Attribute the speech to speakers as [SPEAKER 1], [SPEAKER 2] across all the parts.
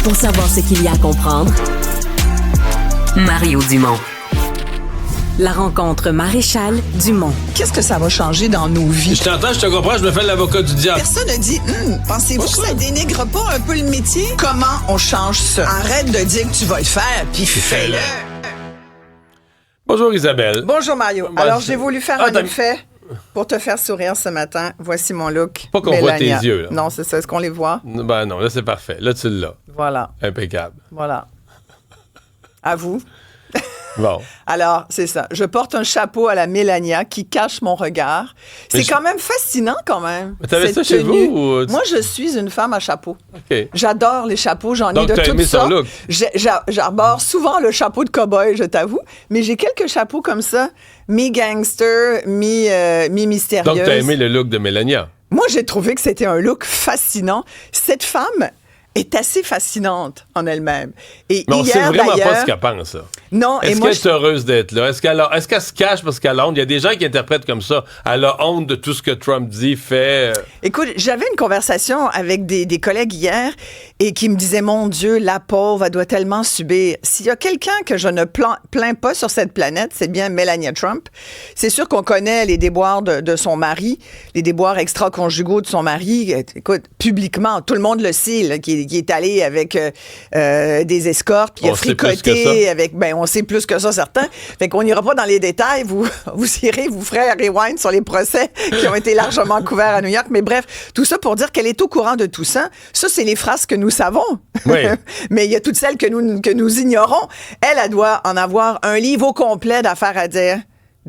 [SPEAKER 1] Pour savoir ce qu'il y a à comprendre, Mario Dumont. La rencontre Maréchal Dumont.
[SPEAKER 2] Qu'est-ce que ça va changer dans nos vies?
[SPEAKER 3] Je t'entends, je te comprends, je me fais l'avocat du diable.
[SPEAKER 2] Personne ne dit, pensez-vous que ça dénigre pas un peu le métier? Comment on change ça? Arrête de dire que tu vas le faire, puis fais-le.
[SPEAKER 3] Bonjour Isabelle.
[SPEAKER 2] Bonjour Mario.
[SPEAKER 3] Bon,
[SPEAKER 2] Alors, j'ai voulu faire un
[SPEAKER 3] t'as-
[SPEAKER 2] effet pour te faire sourire ce matin. Voici mon look.
[SPEAKER 3] Pas qu'on voit
[SPEAKER 2] Mélania.
[SPEAKER 3] tes yeux, là.
[SPEAKER 2] Non, c'est ça. Est-ce qu'on les voit?
[SPEAKER 3] Ben non, là c'est parfait. Là tu l'as.
[SPEAKER 2] Voilà.
[SPEAKER 3] Impeccable.
[SPEAKER 2] Voilà. À vous.
[SPEAKER 3] Bon.
[SPEAKER 2] Alors, c'est ça. Je porte un chapeau à la Mélania qui cache mon regard. C'est quand même fascinant, quand même.
[SPEAKER 3] Mais t'avais
[SPEAKER 2] cette
[SPEAKER 3] ça chez
[SPEAKER 2] tenue.
[SPEAKER 3] vous, ou-
[SPEAKER 2] Moi, je suis une femme à chapeau.
[SPEAKER 3] OK.
[SPEAKER 2] J'adore les chapeaux, j'en ai
[SPEAKER 3] Donc,
[SPEAKER 2] de
[SPEAKER 3] t'as
[SPEAKER 2] toutes
[SPEAKER 3] aimé son
[SPEAKER 2] sortes.
[SPEAKER 3] look.
[SPEAKER 2] J'arbore souvent le chapeau de cow-boy, je t'avoue, mais j'ai quelques chapeaux comme ça, mi-gangster, mi-mystérieuse.
[SPEAKER 3] Donc t'as aimé le look de Mélania.
[SPEAKER 2] Moi, j'ai trouvé que c'était un look fascinant. Cette femme est assez fascinante en elle-même. Et
[SPEAKER 3] Mais on
[SPEAKER 2] hier,
[SPEAKER 3] sait vraiment
[SPEAKER 2] d'ailleurs,
[SPEAKER 3] pas ce qu'elle pense, là.
[SPEAKER 2] non, et
[SPEAKER 3] Est-ce
[SPEAKER 2] moi,
[SPEAKER 3] qu'elle est heureuse d'être là? Est-ce qu'elle se cache parce qu'elle a honte? Il y a des gens qui interprètent comme ça. Elle a honte de tout ce que Trump dit, fait.
[SPEAKER 2] Écoute, j'avais une conversation avec des collègues hier et qui me disaient, mon Dieu, la pauvre, elle doit tellement subir. S'il y a quelqu'un que je ne plains pas sur cette planète, c'est bien Melania Trump. C'est sûr qu'on connaît les déboires de son mari, les déboires extra-conjugaux de son mari. Écoute, publiquement, tout le monde le sait, là, qui est allé avec des escortes, puis il a
[SPEAKER 3] On sait plus que
[SPEAKER 2] fricoté
[SPEAKER 3] ça.
[SPEAKER 2] avec, on sait plus que ça, certains. Fait qu'on n'ira pas dans les détails. Vous irez, vous ferez un rewind sur les procès qui ont été largement couverts à New York. Mais bref, tout ça pour dire qu'elle est au courant de tout ça. Ça, c'est les phrases que nous savons.
[SPEAKER 3] Oui.
[SPEAKER 2] Mais il y a toutes celles que nous ignorons. Elle doit en avoir un livre au complet d'affaires à dire.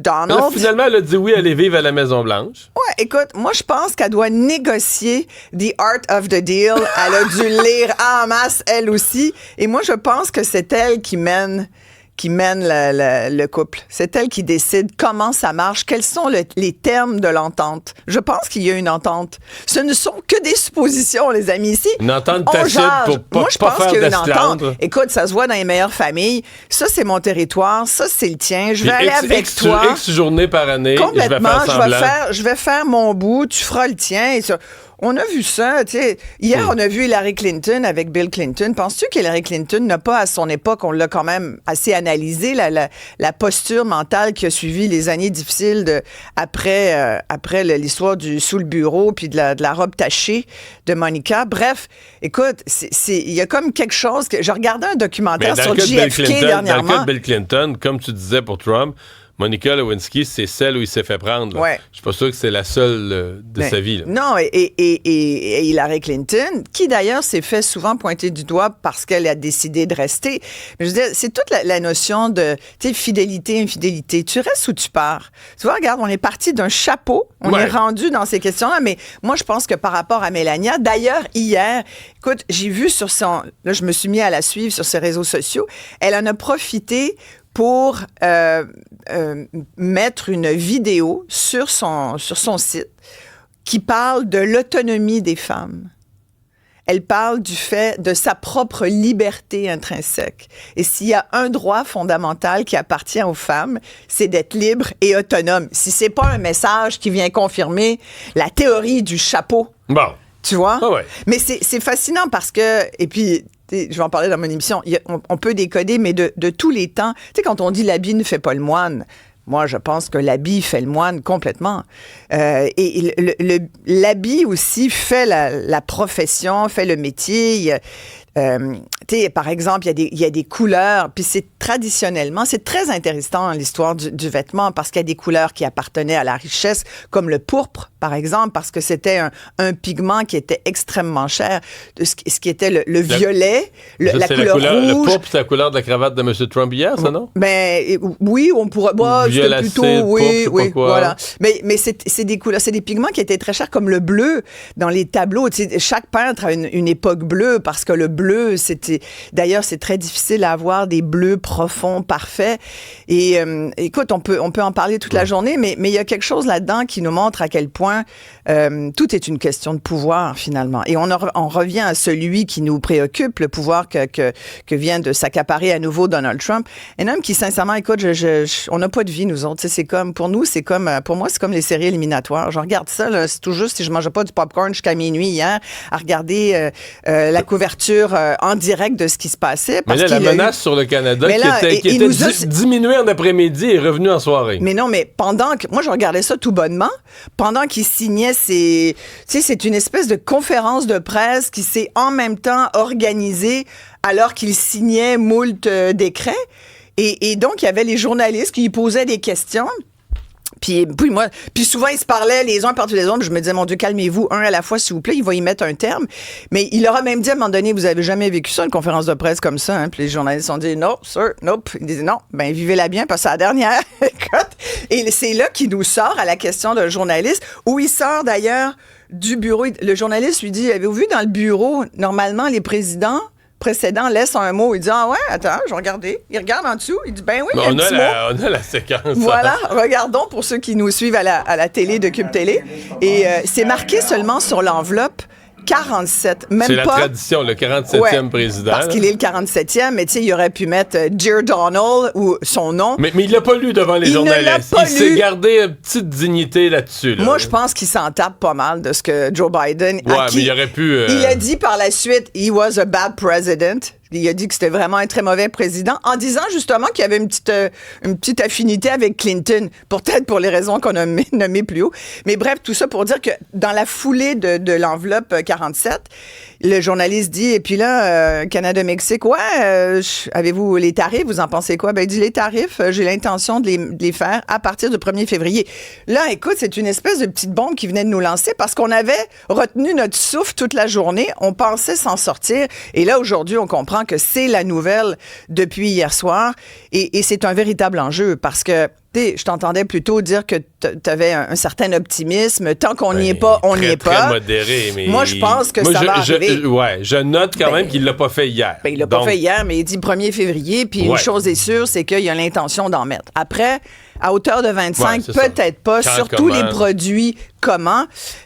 [SPEAKER 3] Là,
[SPEAKER 2] Donald.
[SPEAKER 3] finalement, elle a dit oui, aller vivre à la Maison-Blanche.
[SPEAKER 2] Ouais, écoute, moi, je pense qu'elle doit négocier The Art of the Deal. Elle a dû lire en masse, elle aussi. Et moi, je pense que c'est elle qui mène le couple. C'est elle qui décide comment ça marche, quels sont les termes de l'entente. Je pense qu'il y a une entente. Ce ne sont que des suppositions, les amis. Ici,
[SPEAKER 3] Une entente
[SPEAKER 2] on
[SPEAKER 3] tacite
[SPEAKER 2] jase.
[SPEAKER 3] pour pas-
[SPEAKER 2] Moi, je
[SPEAKER 3] pas
[SPEAKER 2] pense
[SPEAKER 3] faire
[SPEAKER 2] qu'il y a une
[SPEAKER 3] d'esclandre.
[SPEAKER 2] entente. Écoute, ça se voit dans les meilleures familles. Ça, c'est mon territoire. Ça, c'est le tien. Je vais
[SPEAKER 3] Puis
[SPEAKER 2] aller avec
[SPEAKER 3] X
[SPEAKER 2] toi.
[SPEAKER 3] X journées par année, je vais
[SPEAKER 2] Complètement,
[SPEAKER 3] faire semblant.
[SPEAKER 2] je vais faire mon bout, tu feras le tien. Et ça. On a vu ça, tu sais. Hier, on a vu Hillary Clinton avec Bill Clinton. Penses-tu qu'Hillary Clinton n'a pas, à son époque, on l'a quand même assez analysé, la posture mentale qui a suivi les années difficiles après l'histoire du sous le bureau puis de la robe tachée de Monica. Bref, écoute, il y a comme quelque chose que... Je regardais un
[SPEAKER 3] Mais
[SPEAKER 2] documentaire
[SPEAKER 3] dans
[SPEAKER 2] sur
[SPEAKER 3] le cas de Bill
[SPEAKER 2] JFK
[SPEAKER 3] Clinton,
[SPEAKER 2] dernièrement.
[SPEAKER 3] dans le cas de Bill Clinton, comme tu disais pour Trump, Monica Lewinsky, c'est celle où il s'est fait prendre. Là.
[SPEAKER 2] Ouais.
[SPEAKER 3] Je suis pas sûr que c'est la seule de sa vie. Là.
[SPEAKER 2] Non, et Hillary Clinton, qui d'ailleurs s'est fait souvent pointer du doigt parce qu'elle a décidé de rester. Mais je veux dire, c'est toute la notion de fidélité, infidélité. Tu restes ou tu pars. Tu vois, regarde, on est parti d'un chapeau. On
[SPEAKER 3] Ouais.
[SPEAKER 2] est rendu dans ces questions-là. Mais moi, je pense que par rapport à Mélania, d'ailleurs, hier, écoute, j'ai vu sur son... Là, je me suis mis à la suivre sur ses réseaux sociaux. Elle en a profité pour mettre une vidéo sur son site qui parle de l'autonomie des femmes. Elle parle du fait de sa propre liberté intrinsèque. Et s'il y a un droit fondamental qui appartient aux femmes, c'est d'être libre et autonome. Si c'est pas un message qui vient confirmer la théorie du chapeau,
[SPEAKER 3] Bon.
[SPEAKER 2] tu vois?
[SPEAKER 3] Ah ouais.
[SPEAKER 2] Mais c'est fascinant parce que, et puis, je vais en parler dans mon émission, on peut décoder, mais de tous les temps. Tu sais, quand on dit l'habit ne fait pas le moine, moi, je pense que l'habit fait le moine complètement. Et l'habit aussi fait la profession, fait le métier. Tu sais, par exemple, il y a des couleurs, puis c'est traditionnellement, c'est très intéressant l'histoire du vêtement parce qu'il y a des couleurs qui appartenaient à la richesse, comme le pourpre, par exemple, parce que c'était un pigment qui était extrêmement cher. Ce qui était le violet, la couleur rouge.
[SPEAKER 3] Le pourpre, c'est la couleur de la cravate de M. Trump hier, ça, non?
[SPEAKER 2] Ben, oui, on pourrait... Bah, c'était
[SPEAKER 3] Violacé,
[SPEAKER 2] plutôt...
[SPEAKER 3] pourpre, je sais pas quoi.
[SPEAKER 2] voilà. Mais c'est des couleurs, c'est des pigments qui étaient très chers, comme le bleu dans les tableaux. Tu sais, chaque peintre a une époque bleue, parce que le bleu, c'était... D'ailleurs, c'est très difficile à avoir des bleus profonds, parfaits. Et écoute, on peut en parler toute la journée, mais il y a quelque chose là-dedans qui nous montre à quel point tout est une question de pouvoir, finalement. Et on revient à celui qui nous préoccupe, le pouvoir que vient de s'accaparer à nouveau Donald Trump. Un homme qui, sincèrement, écoute, on n'a pas de vie, nous autres. C'est comme, pour moi, c'est comme les séries éliminatoires. Je regarde ça, là, c'est tout juste si je mangeais pas du popcorn jusqu'à minuit hier, à regarder la couverture coupure en direct de ce qui se passait.
[SPEAKER 3] Mais là, la menace sur le Canada qui était diminuée en après-midi est revenue en soirée.
[SPEAKER 2] Mais non, mais pendant que... Moi, je regardais ça tout bonnement. Pendant qu'il signait ses... Tu sais, c'est une espèce de conférence de presse qui s'est en même temps organisée alors qu'il signait moult décrets. Et donc, il y avait les journalistes qui lui posaient des questions. Puis souvent, ils se parlaient les uns par-dessus les autres. Je me disais, mon Dieu, calmez-vous, un à la fois, s'il vous plaît. Il va y mettre un terme. Mais il leur a même dit à un moment donné, vous avez jamais vécu ça, une conférence de presse comme ça. Hein? Puis les journalistes ont dit, non, sir, nope. Ils disaient, non, ben vivez-la bien, parce que c'est la dernière. Et c'est là qu'il nous sort à la question d'un journaliste, où il sort d'ailleurs du bureau. Le journaliste lui dit, avez-vous vu dans le bureau, normalement, les présidents précédent laisse un mot. Il dit, ah ouais, attends, je vais regarder. Il regarde en dessous. Il dit, ben oui, il y a un petit mot.
[SPEAKER 3] On a la séquence.
[SPEAKER 2] Voilà, regardons pour ceux qui nous suivent à la télé de Cube Télé. Et c'est marqué seulement sur l'enveloppe 47. Même
[SPEAKER 3] c'est
[SPEAKER 2] pas,
[SPEAKER 3] la tradition, le 47e président.
[SPEAKER 2] Parce qu'il est le 47e, mais tu sais, il aurait pu mettre Dear Donald ou son nom.
[SPEAKER 3] Mais il l'a pas lu devant les journalistes. Il s'est gardé une petite dignité là-dessus. Là.
[SPEAKER 2] Moi, je pense qu'il s'en tape pas mal de ce que Joe Biden
[SPEAKER 3] a mais il aurait pu...
[SPEAKER 2] Il a dit par la suite, he was a bad president. Il a dit que c'était vraiment un très mauvais président, en disant justement qu'il y avait une petite affinité avec Clinton, peut-être pour les raisons qu'on a nommées plus haut. Mais bref, tout ça pour dire que dans la foulée de l'enveloppe 47, le journaliste dit, et puis là, Canada-Mexique, avez-vous les tarifs, vous en pensez quoi? Ben, il dit, les tarifs, j'ai l'intention de les faire à partir du 1er février. Là, écoute, c'est une espèce de petite bombe qui venait de nous lancer parce qu'on avait retenu notre souffle toute la journée, on pensait s'en sortir, et là, aujourd'hui, on comprend que c'est la nouvelle depuis hier soir, et c'est un véritable enjeu parce que je t'entendais plutôt dire que tu avais un certain optimisme. Tant qu'on n'y est pas, on n'y est pas.
[SPEAKER 3] Très modéré, mais...
[SPEAKER 2] Moi, je pense que ça va arriver.
[SPEAKER 3] Je note quand même qu'il ne l'a pas fait hier.
[SPEAKER 2] Il ne l'a pas fait hier, mais il dit 1er février. Puis une chose est sûre, c'est qu'il y a l'intention d'en mettre. Après, à hauteur de 25, peut-être pas, surtout les produits comment.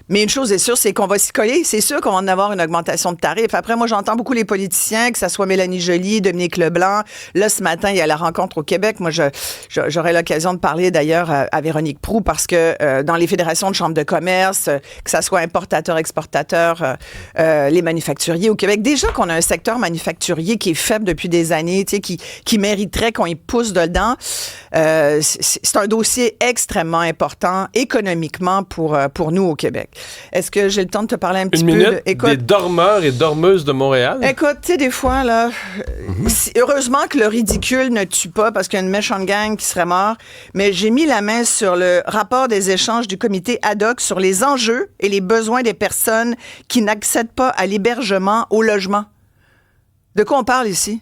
[SPEAKER 2] Mais une chose est sûre, c'est qu'on va s'y coller. C'est sûr qu'on va en avoir une augmentation de tarifs. Après, moi, j'entends beaucoup les politiciens, que ce soit Mélanie Joly, Dominique Leblanc. Là, ce matin, il y a la rencontre au Québec. Moi, j'aurai l'occasion de parler d'ailleurs à Véronique Proulx parce que dans les fédérations de chambres de commerce, que ça soit importateurs, exportateurs, les manufacturiers au Québec, déjà qu'on a un secteur manufacturier qui est faible depuis des années, tu sais, qui mériterait qu'on y pousse dedans. C'est un dossier extrêmement important économiquement pour nous au Québec. Est-ce que j'ai le temps de te parler un petit peu?
[SPEAKER 3] Écoute, des dormeurs et dormeuses de Montréal?
[SPEAKER 2] Écoute, tu sais, des fois, là, heureusement que le ridicule ne tue pas parce qu'il y a une méchante gang qui serait mort, mais j'ai mis la main sur le rapport des échanges du comité ad hoc sur les enjeux et les besoins des personnes qui n'accèdent pas à l'hébergement, au logement. De quoi on parle ici?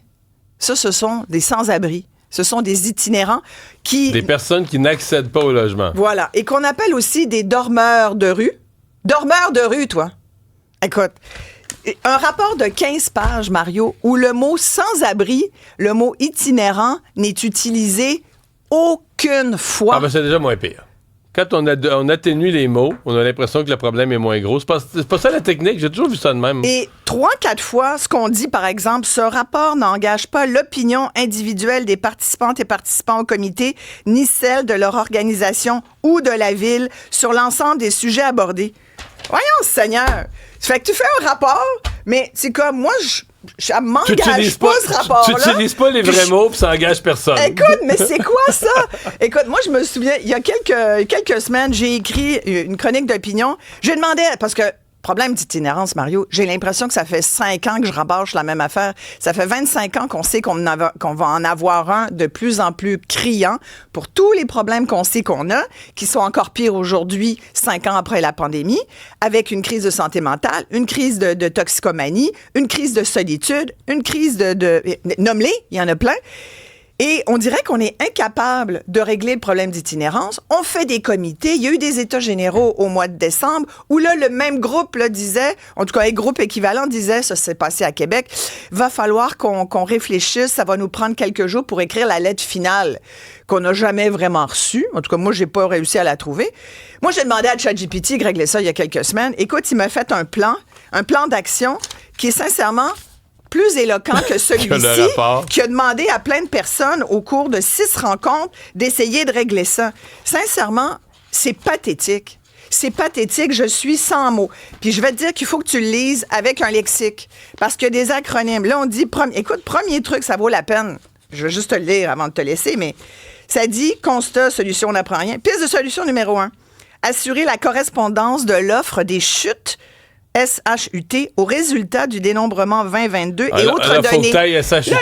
[SPEAKER 2] Ça, ce sont des sans-abri. Ce sont des itinérants qui...
[SPEAKER 3] Des personnes qui n'accèdent pas au logement.
[SPEAKER 2] Voilà. Et qu'on appelle aussi des dormeurs de rue. Dormeur de rue, toi. Écoute, un rapport de 15 pages, Mario, où le mot sans-abri, le mot itinérant n'est utilisé aucune fois.
[SPEAKER 3] Ah ben c'est déjà moins pire. Quand on atténue les mots, on a l'impression que le problème est moins gros. C'est pas ça la technique, j'ai toujours vu ça de même.
[SPEAKER 2] Et 3-4 fois, ce qu'on dit, par exemple, ce rapport n'engage pas l'opinion individuelle des participantes et participants au comité, ni celle de leur organisation ou de la ville sur l'ensemble des sujets abordés. Voyons, Seigneur! Ça fait que tu fais un rapport, mais c'est comme, moi, je m'engage pas ce rapport-là.
[SPEAKER 3] Tu n'utilises pas les vrais mots, puis ça engage personne.
[SPEAKER 2] Écoute, mais c'est quoi ça? Écoute, moi, je me souviens, il y a quelques semaines, j'ai écrit une chronique d'opinion. J'ai demandé, parce que, problème d'itinérance, Mario, j'ai l'impression que ça fait 5 ans que je rabâche la même affaire. Ça fait 25 ans qu'on sait qu'on va en avoir un de plus en plus criant pour tous les problèmes qu'on sait qu'on a, qui sont encore pires aujourd'hui, 5 ans après la pandémie, avec une crise de santé mentale, une crise de toxicomanie, une crise de solitude, une crise nomme-les, il y en a plein. Et on dirait qu'on est incapable de régler le problème d'itinérance. On fait des comités. Il y a eu des états généraux au mois de décembre où là, le même groupe là, disait, en tout cas, un groupe équivalent disait, ça s'est passé à Québec, va falloir qu'on réfléchisse, ça va nous prendre quelques jours pour écrire la lettre finale qu'on n'a jamais vraiment reçue. En tout cas, moi, j'ai pas réussi à la trouver. Moi, j'ai demandé à ChatGPT de régler ça il y a quelques semaines. Écoute, il m'a fait un plan d'action qui est sincèrement plus éloquent que celui-ci, qui a demandé à plein de personnes au cours de 6 rencontres d'essayer de régler ça. Sincèrement, c'est pathétique. C'est pathétique, je suis sans mots. Puis je vais te dire qu'il faut que tu le lises avec un lexique. Parce que des acronymes, là, on dit, écoute, premier truc, ça vaut la peine. Je vais juste te le lire avant de te laisser, mais ça dit constat, solution, on n'apprend rien. Piste de solution numéro 1. Assurer la correspondance de l'offre des chutes SHUT au résultat du dénombrement 2022 et autres données. Là,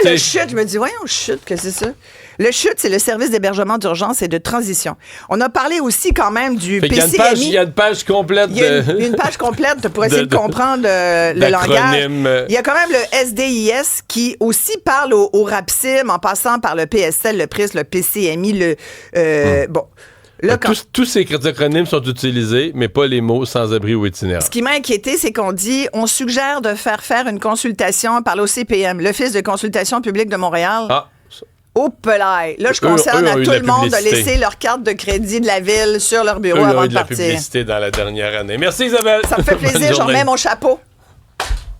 [SPEAKER 2] le chute, je me dis, voyons, chute, qu'est-ce que c'est ça? Le chute, c'est le service d'hébergement d'urgence et de transition. On a parlé aussi quand même du PCMI.
[SPEAKER 3] Il y a une page complète.
[SPEAKER 2] Il y a une page complète pour essayer de comprendre le langage. Il y a quand même le SDIS qui aussi parle au RAPSIM en passant par le PSL, le PRIS, le PCMI, bon. Là,
[SPEAKER 3] tous ces acronymes sont utilisés, mais pas les mots sans-abri ou itinéraire.
[SPEAKER 2] Ce qui m'a inquiété, c'est qu'on dit on suggère de faire une consultation par l'OCPM, l'Office de consultation publique de Montréal. Au pelail. Là, je conseille à tout le monde de laisser leur carte de crédit de la ville sur leur bureau avant de partir.
[SPEAKER 3] Ils ont eu de la publicité dans la dernière année. Merci Isabelle.
[SPEAKER 2] Ça me fait plaisir, j'en remets mon chapeau.